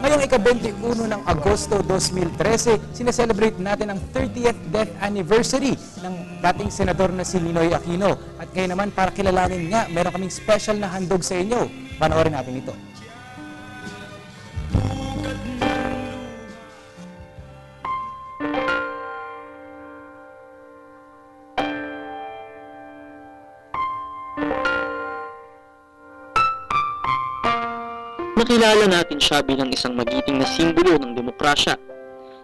Ngayong ika-21 ng Agosto 2013, sineselebrate natin ang 30th death anniversary ng dating senador na si Ninoy Aquino. At ngayon naman, para kilalanin nga, meron kaming special na handog sa inyo. Panoorin natin ito. Nakilala natin siya bilang isang magiting na simbolo ng demokrasya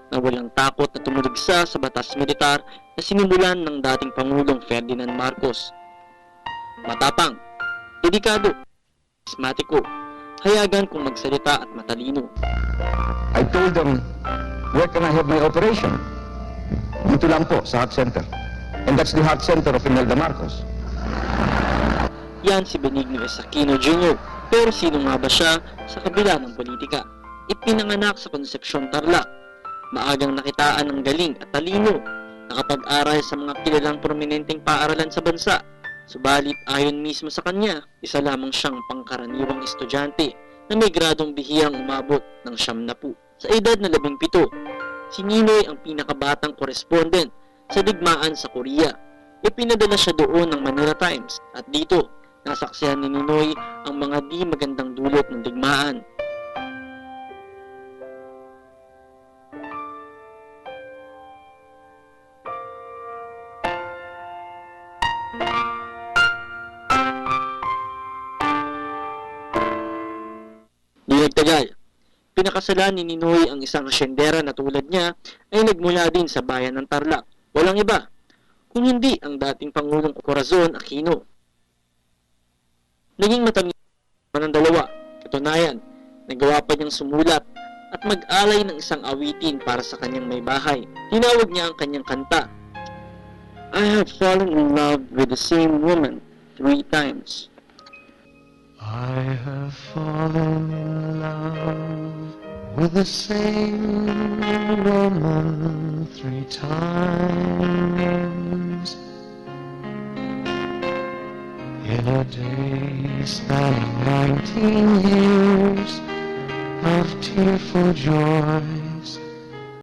na walang takot na tumuligsa sa batas militar na sinimulan ng dating Pangulong Ferdinand Marcos. Matapang, dedikado, karismatiko, hayagan kung magsalita at matalino. I told them, where can I have my operation? Dito lang po, sa heart center. And that's the heart center of Imelda Marcos. Yan si Benigno S. Aquino Jr. Pero sino nga ba siya sa kabila ng politika? Ipinanganak sa Concepcion, Tarlac. Maagang nakitaan ng galing at talino. Nakapag-aral sa mga kilalang prominenteng paaralan sa bansa. Subalit ayon mismo sa kanya, isa lamang siyang pangkaraniwang estudyante na may gradong bihirang umabot ng 70. Sa edad na 17, si Ninoy ang pinakabatang correspondent sa digmaan sa Korea. Ipinadala siya doon ng Manila Times at dito, nasaksihan ni Ninoy ang mga di magandang dulot ng digmaan. Di nagtagal, pinakasalan ni Ninoy ang isang asyendera na tulad niya ay nagmula din sa bayan ng Tarlac. Walang iba, kung hindi ang dating Pangulong Corazon Aquino. Naging matamis ng dalawa. Katunayan, nagawa pa niyang sumulat at mag-alay ng isang awitin para sa kanyang may bahay. Tinawag niya ang kanyang kanta, I have fallen in love with the same woman 3 times. I have fallen in love with the same woman 3 times. In a day spanning 19 years of tearful joy